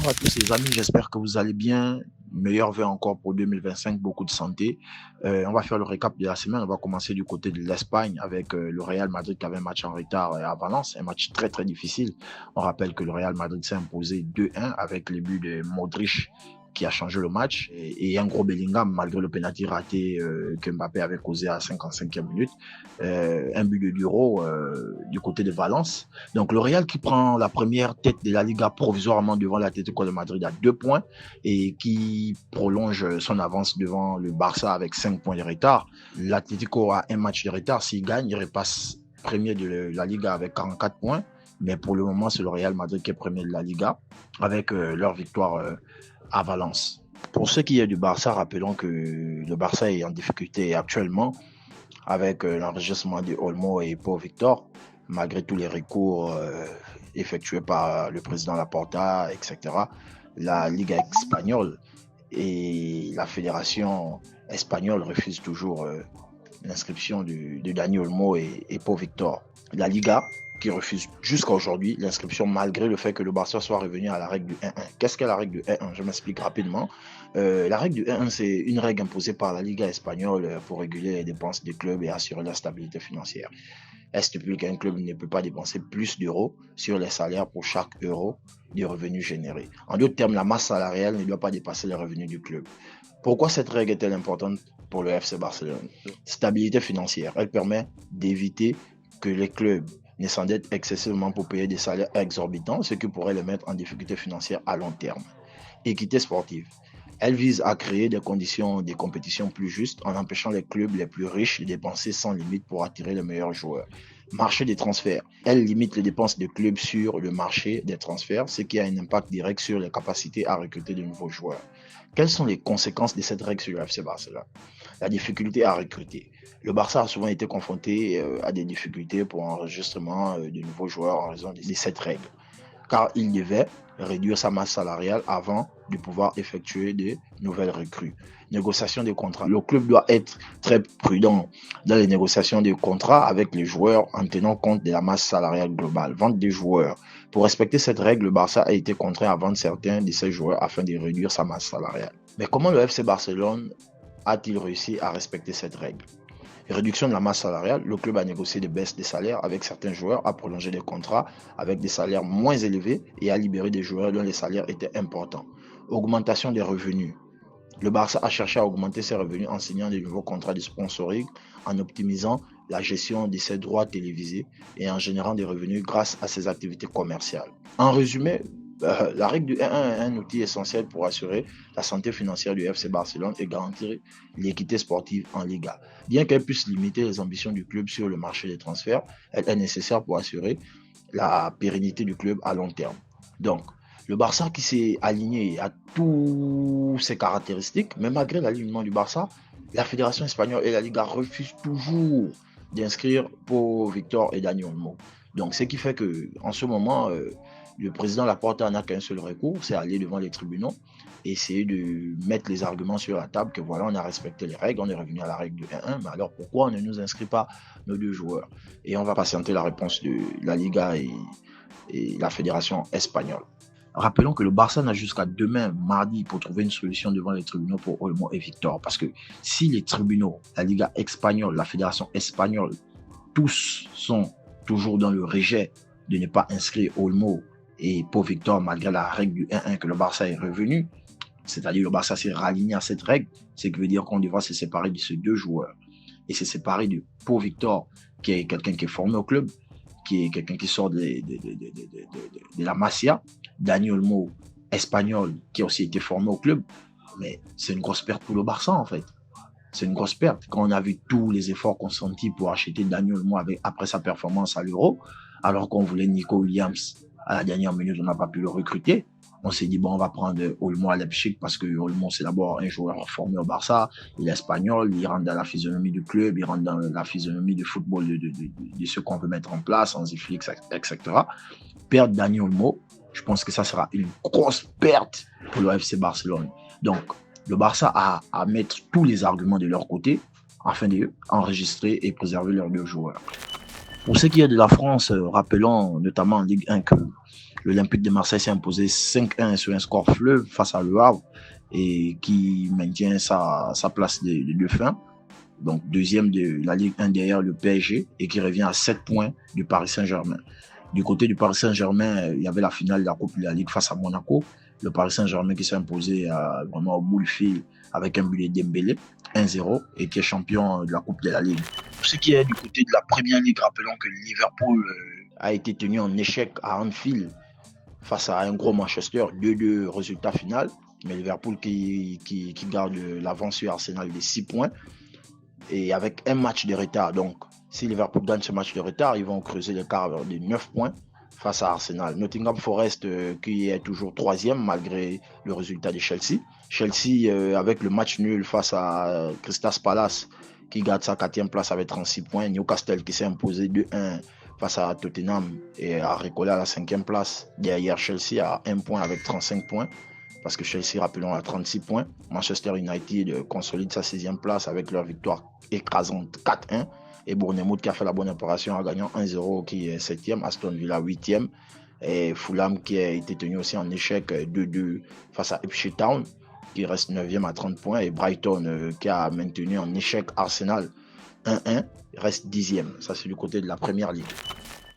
à tous les amis, j'espère que vous allez bien. Meilleurs vœux encore pour 2025, beaucoup de santé. On va faire le récap de la semaine. On va commencer du côté de l'Espagne avec le Real Madrid qui avait un match en retard à Valence, un match très très difficile. On rappelle que le Real Madrid s'est imposé 2-1 avec les buts de Modric qui a changé le match et un gros Bellingham malgré le penalty raté que Mbappé avait causé à 55e minute. Un but de Duro du côté de Valence. Donc le Real qui prend la première tête de la Liga provisoirement devant l'Atlético de Madrid à 2 points et qui prolonge son avance devant le Barça avec 5 points de retard. L'Atlético a un match de retard. S'il gagne, il repasse premier de la Liga avec 44 points. Mais pour le moment, c'est le Real Madrid qui est premier de la Liga avec leur victoire à Valence. Pour ce qui est du Barça, rappelons que le Barça est en difficulté actuellement avec l'enregistrement de Olmo et Pau Victor, malgré tous les recours effectués par le président Laporta, etc. La Liga espagnole et la fédération espagnole refusent toujours l'inscription de Dani Olmo et Pau Victor. La Liga qui refuse jusqu'à aujourd'hui l'inscription malgré le fait que le Barça soit revenu à la règle du 1-1. Qu'est-ce qu'est la règle du 1-1? Je m'explique rapidement. La règle du 1-1, c'est une règle imposée par la Liga espagnole pour réguler les dépenses des clubs et assurer la stabilité financière. Elle stipule qu'un club ne peut pas dépenser plus d'euros sur les salaires pour chaque euro de revenus générés. En d'autres termes, la masse salariale ne doit pas dépasser les revenus du club. Pourquoi cette règle est-elle importante pour le FC Barcelone? Stabilité financière. Elle permet d'éviter que les clubs ne s'endettent excessivement pour payer des salaires exorbitants, ce qui pourrait les mettre en difficulté financière à long terme. Équité sportive. Elle vise à créer des conditions de compétition plus justes en empêchant les clubs les plus riches de dépenser sans limite pour attirer les meilleurs joueurs. Marché des transferts. Elle limite les dépenses des clubs sur le marché des transferts, ce qui a un impact direct sur les capacités à recruter de nouveaux joueurs. Quelles sont les conséquences de cette règle sur le FC Barcelone? La difficulté à recruter. Le Barça a souvent été confronté à des difficultés pour l'enregistrement de nouveaux joueurs en raison de cette règle, car il devait réduire sa masse salariale avant de pouvoir effectuer de nouvelles recrues. Négociation des contrats. Le club doit être très prudent dans les négociations des contrats avec les joueurs en tenant compte de la masse salariale globale. Vente des joueurs. Pour respecter cette règle, le Barça a été contraint à vendre certains de ses joueurs afin de réduire sa masse salariale. Mais comment le FC Barcelone a-t-il réussi à respecter cette règle? Réduction de la masse salariale, le club a négocié des baisses de salaires avec certains joueurs, a prolongé des contrats avec des salaires moins élevés et a libéré des joueurs dont les salaires étaient importants. Augmentation des revenus. Le Barça a cherché à augmenter ses revenus en signant de nouveaux contrats de sponsoring, en optimisant la gestion de ses droits télévisés et en générant des revenus grâce à ses activités commerciales. En résumé, la règle du 1-1 est un outil essentiel pour assurer la santé financière du FC Barcelone et garantir l'équité sportive en Liga. Bien qu'elle puisse limiter les ambitions du club sur le marché des transferts, elle est nécessaire pour assurer la pérennité du club à long terme. Donc, le Barça qui s'est aligné à toutes ses caractéristiques, mais malgré l'alignement du Barça, la Fédération espagnole et la Liga refusent toujours d'inscrire pour Victor et Dani Olmo. Donc, ce qui fait qu'en ce moment, le président Laporta n'a qu'un seul recours, c'est aller devant les tribunaux et essayer de mettre les arguments sur la table que voilà, on a respecté les règles, on est revenu à la règle du 1-1, mais alors pourquoi on ne nous inscrit pas nos deux joueurs? Et on va patienter la réponse de la Liga et la Fédération espagnole. Rappelons que le Barça n'a jusqu'à demain, mardi, pour trouver une solution devant les tribunaux pour Olmo et Victor. Parce que si les tribunaux, la Liga espagnole, la Fédération espagnole, tous sont toujours dans le rejet de ne pas inscrire Olmo et Pau Victor malgré la règle du 1-1 que le Barça est revenu, c'est-à-dire le Barça s'est raligné à cette règle, ce qui veut dire qu'on devra se séparer de ces deux joueurs. Et se séparer de Pau Victor, qui est quelqu'un qui est formé au club, qui est quelqu'un qui sort de la Masia, Dani Olmo, espagnol, qui a aussi été formé au club, mais c'est une grosse perte pour le Barça en fait. C'est une grosse perte. Quand on a vu tous les efforts consentis pour acheter Dani Olmo après sa performance à l'Euro, alors qu'on voulait Nico Williams à la dernière minute, on n'a pas pu le recruter. On s'est dit, bon, on va prendre Olmo à Leipzig parce que Olmo, c'est d'abord un joueur formé au Barça. Il est espagnol, il rentre dans la physionomie du club, il rentre dans la physionomie du football de ce qu'on veut mettre en place, en Ziflix, etc. Perdre Dani Olmo, je pense que ça sera une grosse perte pour le FC Barcelone. Donc, le Barça a à mettre tous les arguments de leur côté afin d'enregistrer et préserver leurs deux joueurs. Pour ce qui est de la France, rappelons notamment en Ligue 1 que l'Olympique de Marseille s'est imposé 5-1 sur un score fleuve face à Le Havre et qui maintient sa place de fin. Donc deuxième de la Ligue 1 derrière le PSG et qui revient à 7 points du Paris Saint-Germain. Du côté du Paris Saint-Germain, il y avait la finale de la Coupe de la Ligue face à Monaco. Le Paris Saint-Germain qui s'est imposé vraiment au bout du fil avec un but de Dembélé, 1-0, et qui est champion de la Coupe de la Ligue. Pour ce qui est du côté de la Première Ligue, rappelons que Liverpool a été tenu en échec à Anfield face à un gros Manchester, 2-2 résultat final. Mais Liverpool qui garde l'avance sur Arsenal de 6 points et avec un match de retard. Donc, si Liverpool gagne ce match de retard, ils vont creuser l'écart de 9 points face à Arsenal. Nottingham Forest qui est toujours troisième malgré le résultat de Chelsea. Chelsea avec le match nul face à Crystal Palace qui garde sa 4e place avec 36 points. Newcastle qui s'est imposé 2-1 face à Tottenham et a recollé à la 5e place. Derrière Chelsea à 1 point avec 35 points. Parce que Chelsea, rappelons, a 36 points. Manchester United consolide sa 6e place avec leur victoire écrasante 4-1. Et Bournemouth qui a fait la bonne opération en gagnant 1-0 qui est 7e. Aston Villa 8e. Et Fulham qui a été tenu aussi en échec 2-2 face à Ipswich Town qui reste 9e à 30 points. Et Brighton qui a maintenu en échec Arsenal 1-1 reste 10e. Ça c'est du côté de la Première Ligue.